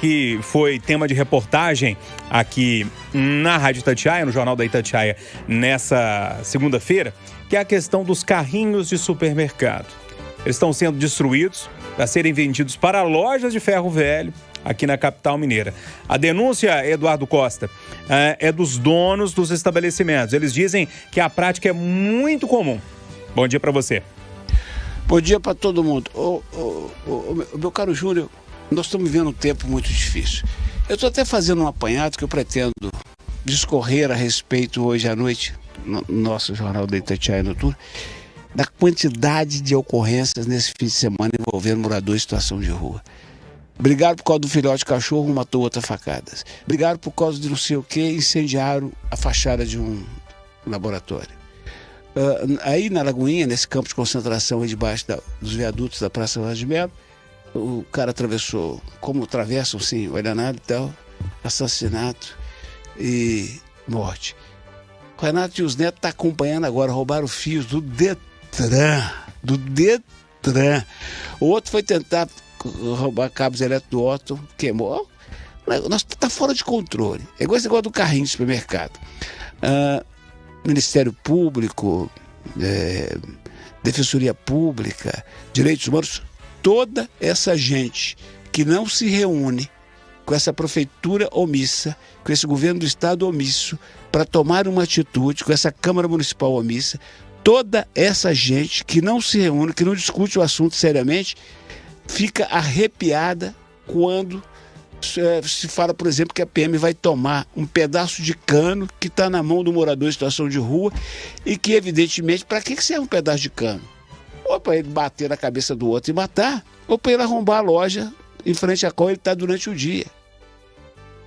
que foi tema de reportagem aqui na Rádio Itatiaia, no Jornal da Itatiaia, nessa segunda-feira, que é a questão dos carrinhos de supermercado. Eles estão sendo destruídos para serem vendidos para lojas de ferro velho aqui na capital mineira. A denúncia, Eduardo Costa, é dos donos dos estabelecimentos. Eles dizem que a prática é muito comum. Bom dia para você. Bom dia para todo mundo. Meu caro Júnior, nós estamos vivendo um tempo muito difícil. Eu estou até fazendo um apanhado que eu pretendo discorrer a respeito hoje à noite, no nosso Jornal da Itatiaia Noturna, da quantidade de ocorrências nesse fim de semana envolvendo moradores em situação de rua. Brigaram por causa do filhote de cachorro, um matou outra facadas. Brigaram por causa de não sei o que, incendiaram a fachada de um laboratório. Aí na Lagoinha, nesse campo de concentração aí debaixo dos viadutos da Praça Vaz de Melo, o cara atravessou, como atravessam sim, o danado e tal, assassinato e morte. O Renato e os netos estão acompanhando agora, roubaram fios do Detran. O outro foi tentar roubar cabos elétricos do Otto, queimou. Nós tá fora de controle. É igual esse negócio do carrinho de supermercado. Ministério Público, Defensoria Pública, Direitos Humanos, toda essa gente que não se reúne com essa prefeitura omissa, com esse governo do estado omisso, para tomar uma atitude, com essa Câmara Municipal omissa, toda essa gente que não se reúne, que não discute o assunto seriamente, fica arrepiada quando se fala, por exemplo, que a PM vai tomar um pedaço de cano que está na mão do morador em situação de rua e que, evidentemente, para que serve um pedaço de cano? Ou para ele bater na cabeça do outro e matar, ou para ele arrombar a loja em frente à qual ele está durante o dia.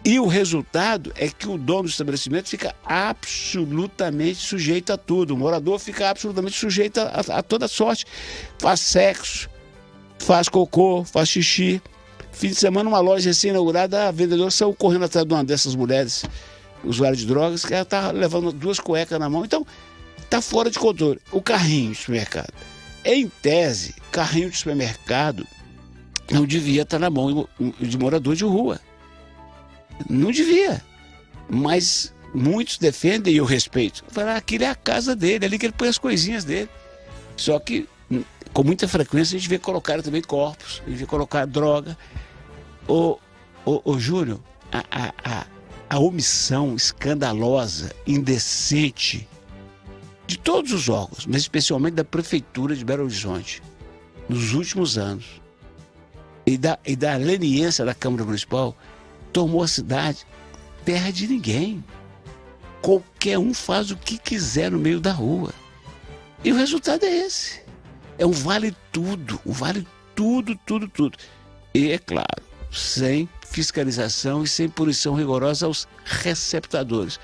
E o resultado é que o dono do estabelecimento fica absolutamente sujeito a tudo. O morador fica absolutamente sujeito a toda sorte. Faz sexo, faz cocô, faz xixi. Fim de semana, uma loja recém-inaugurada, a vendedora saiu correndo atrás de uma dessas mulheres, usuária de drogas, que ela está levando 2 cuecas na mão. Então, está fora de controle. O carrinho de supermercado. Em tese, carrinho de supermercado não devia estar na mão de morador de rua. Não devia. Mas muitos defendem e eu respeito. Falar, aquilo é a casa dele, ali que ele põe as coisinhas dele. Só que, com muita frequência, a gente vê colocar também corpos, a gente vê colocar droga. Júnior, a omissão escandalosa, indecente de todos os órgãos, mas especialmente da Prefeitura de Belo Horizonte, nos últimos anos, e da leniência da Câmara Municipal, tomou a cidade terra de ninguém. Qualquer um faz o que quiser no meio da rua. E o resultado é esse. É um vale tudo, tudo. E, é claro, sem fiscalização e sem punição rigorosa aos receptadores.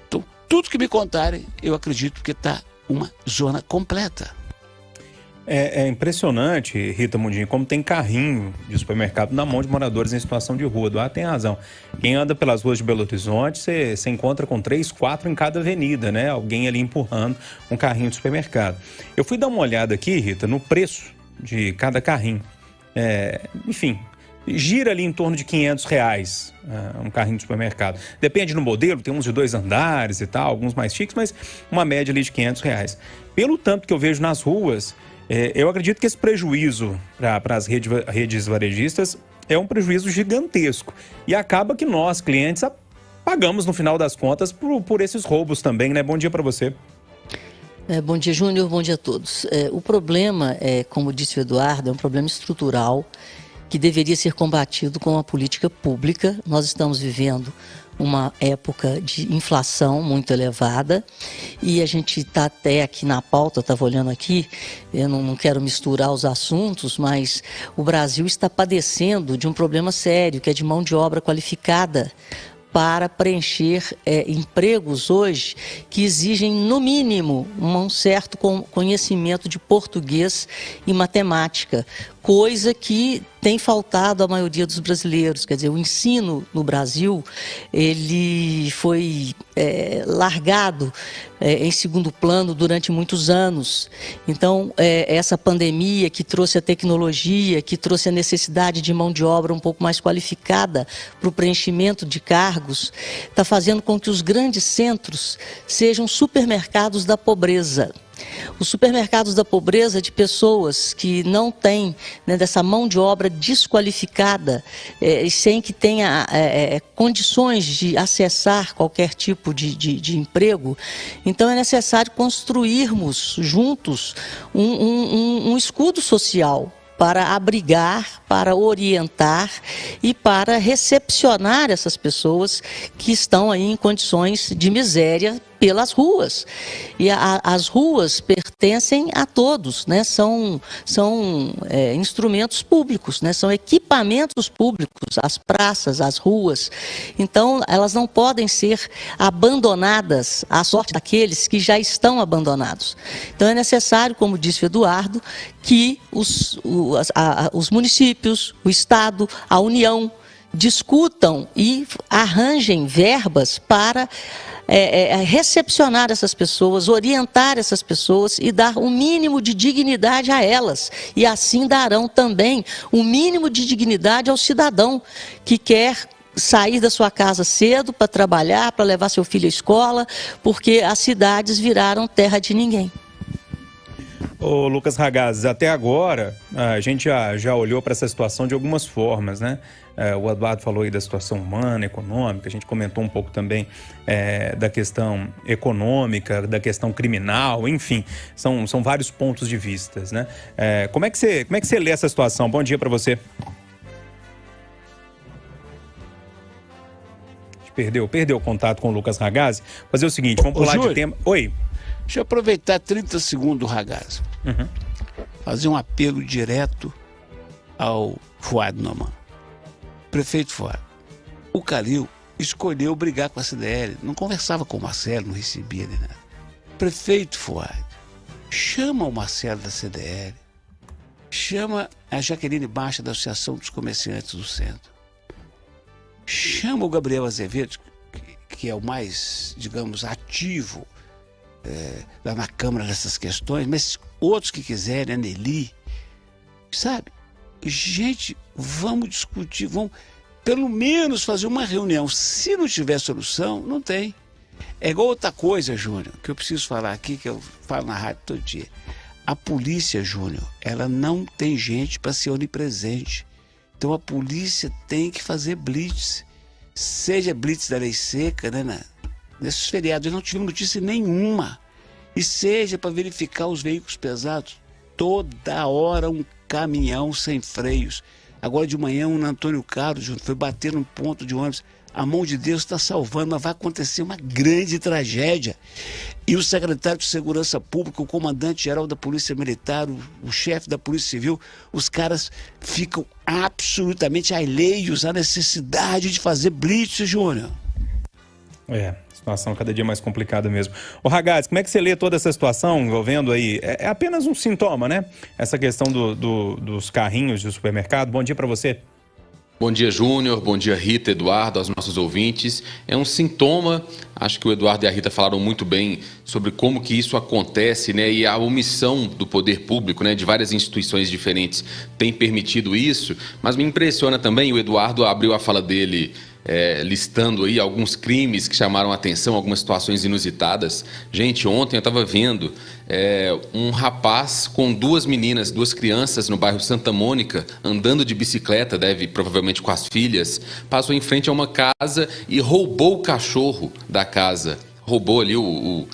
Então, tudo que me contarem, eu acredito que está uma zona completa. É impressionante, Rita Mundinho, como tem carrinho de supermercado na mão de moradores em situação de rua. Eduardo tem razão. Quem anda pelas ruas de Belo Horizonte, você encontra com 3, 4 em cada avenida, né? Alguém ali empurrando um carrinho de supermercado. Eu fui dar uma olhada aqui, Rita, no preço de cada carrinho. Enfim, gira ali em torno de R$500 um carrinho de supermercado. Depende do modelo, tem uns de 2 andares e tal, alguns mais chiques, mas uma média ali de R$500. Pelo tanto que eu vejo nas ruas, eu acredito que esse prejuízo para as redes varejistas é um prejuízo gigantesco. E acaba que nós, clientes, pagamos no final das contas por esses roubos também, né? Bom dia para você. Bom dia, Júnior. Bom dia a todos. O problema, como disse o Eduardo, é um problema estrutural que deveria ser combatido com uma política pública. Nós estamos vivendo uma época de inflação muito elevada e a gente está até aqui na pauta, estava olhando aqui, eu não quero misturar os assuntos, mas o Brasil está padecendo de um problema sério, que é de mão de obra qualificada para preencher empregos hoje que exigem, no mínimo, um certo conhecimento de português e matemática, coisa que tem faltado à maioria dos brasileiros. Quer dizer, o ensino no Brasil, ele foi largado em segundo plano durante muitos anos. Então, essa pandemia que trouxe a tecnologia, que trouxe a necessidade de mão de obra um pouco mais qualificada para o preenchimento de cargos, está fazendo com que os grandes centros sejam supermercados da pobreza. Os supermercados da pobreza de pessoas que não têm, né, dessa mão de obra desqualificada, sem que tenha condições de acessar qualquer tipo de emprego. Então é necessário construirmos juntos um escudo social para abrigar, para orientar e para recepcionar essas pessoas que estão aí em condições de miséria pelas ruas. E as ruas pertencem a todos, né? São instrumentos públicos, né? São equipamentos públicos, as praças, as ruas. Então, elas não podem ser abandonadas à sorte daqueles que já estão abandonados. Então, é necessário, como disse o Eduardo, que os municípios, o Estado, a União, discutam e arranjem verbas para recepcionar essas pessoas, orientar essas pessoas e dar um mínimo de dignidade a elas. E assim darão também um mínimo de dignidade ao cidadão que quer sair da sua casa cedo para trabalhar, para levar seu filho à escola, porque as cidades viraram terra de ninguém. Ô Lucas Ragazzi, até agora a gente já olhou para essa situação de algumas formas, né? O Eduardo falou aí da situação humana, econômica, a gente comentou um pouco também da questão econômica, da questão criminal, enfim, são vários pontos de vista, né? Como é que você lê essa situação? Bom dia para você. Perdeu o contato com o Lucas Ragazzi. Fazer o seguinte, vamos pular de tema. Oi. Deixa eu aproveitar 30 segundos do Ragazzi. Fazer um apelo direto ao Fuad Noman. Prefeito Fuad. O Calil escolheu brigar com a CDL. Não conversava com o Marcelo, não recebia nem nada. Prefeito Fuad, chama o Marcelo da CDL. Chama a Jaqueline Baixa da Associação dos Comerciantes do Centro. Chama o Gabriel Azevedo, que é o mais, digamos, ativo lá na Câmara dessas questões, mas outros que quiserem, a Nelly, sabe? Gente, vamos discutir, vamos pelo menos fazer uma reunião. Se não tiver solução, não tem. É igual outra coisa, Júnior, que eu preciso falar aqui, que eu falo na rádio todo dia. A polícia, Júnior, ela não tem gente para ser onipresente. Então a polícia tem que fazer blitz. Seja blitz da lei seca, né? Nesses feriados não tivemos notícia nenhuma. E seja para verificar os veículos pesados. Toda hora um caminhão sem freios. Agora de manhã um Antônio Carlos foi bater num ponto de ônibus. A mão de Deus está salvando, mas vai acontecer uma grande tragédia. E o secretário de Segurança Pública, o comandante-geral da Polícia Militar, o chefe da Polícia Civil, os caras ficam absolutamente alheios à necessidade de fazer blitz, Júnior. Situação cada dia mais complicada mesmo. Ô Ragazzi, como é que você lê toda essa situação envolvendo aí? É apenas um sintoma, né? Essa questão dos carrinhos de supermercado. Bom dia para você. Bom dia, Júnior. Bom dia, Rita, Eduardo, aos nossos ouvintes. É um sintoma, acho que o Eduardo e a Rita falaram muito bem sobre como que isso acontece, né? E a omissão do poder público, né? De várias instituições diferentes tem permitido isso. Mas me impressiona também, o Eduardo abriu a fala dele listando aí alguns crimes que chamaram a atenção, algumas situações inusitadas. Gente, ontem eu estava vendo um rapaz com duas crianças no bairro Santa Mônica, andando de bicicleta, provavelmente com as filhas, passou em frente a uma casa e roubou o cachorro da casa. Roubou ali o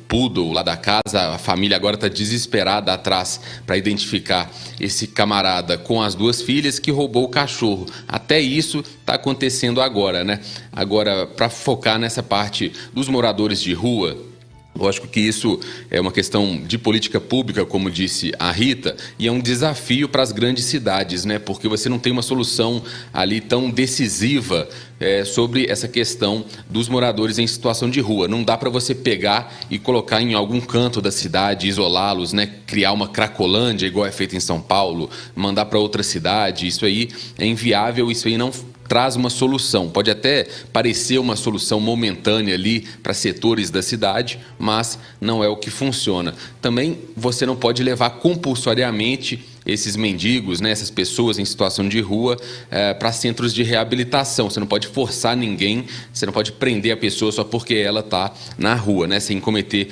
poodle lá da casa. A família agora está desesperada atrás para identificar esse camarada com as duas filhas que roubou o cachorro. Até isso está acontecendo agora, né? Agora, para focar nessa parte dos moradores de rua, Lógico que isso é uma questão de política pública, como disse a Rita, e é um desafio para as grandes cidades, né? Porque você não tem uma solução ali tão decisiva sobre essa questão dos moradores em situação de rua. Não dá para você pegar e colocar em algum canto da cidade, isolá-los, né? Criar uma cracolândia, igual é feito em São Paulo, mandar para outra cidade. Isso aí é inviável, isso aí não traz uma solução. Pode até parecer uma solução momentânea ali para setores da cidade, mas não é o que funciona. Também você não pode levar compulsoriamente esses mendigos, né, essas pessoas em situação de rua, para centros de reabilitação. Você não pode forçar ninguém, você não pode prender a pessoa só porque ela está na rua, né, sem cometer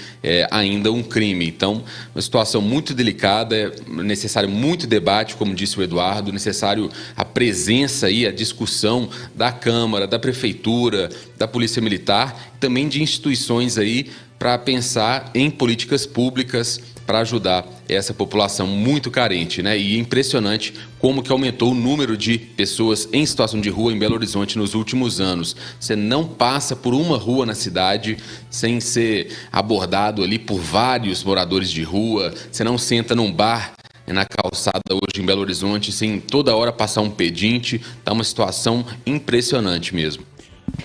ainda um crime. Então, uma situação muito delicada, é necessário muito debate, como disse o Eduardo, necessário a presença e a discussão da Câmara, da Prefeitura, da Polícia Militar, também de instituições aí para pensar em políticas públicas para ajudar essa população muito carente, né? E impressionante como que aumentou o número de pessoas em situação de rua em Belo Horizonte nos últimos anos. Você não passa por uma rua na cidade sem ser abordado ali por vários moradores de rua. Você não senta num bar na calçada hoje em Belo Horizonte sem toda hora passar um pedinte. Tá uma situação impressionante mesmo.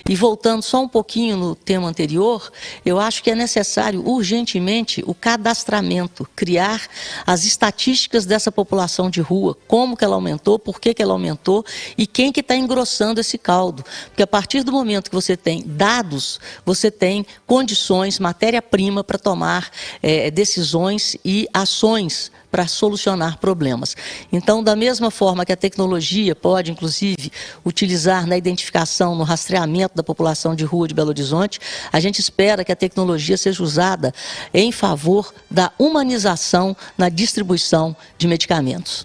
E voltando só um pouquinho no tema anterior, eu acho que é necessário urgentemente o cadastramento, criar as estatísticas dessa população de rua, como que ela aumentou, por que ela aumentou e quem que está engrossando esse caldo. Porque a partir do momento que você tem dados, você tem condições, matéria-prima para tomar decisões e ações para solucionar problemas. Então, da mesma forma que a tecnologia pode, inclusive, utilizar na identificação, no rastreamento da população de rua de Belo Horizonte, a gente espera que a tecnologia seja usada em favor da humanização na distribuição de medicamentos.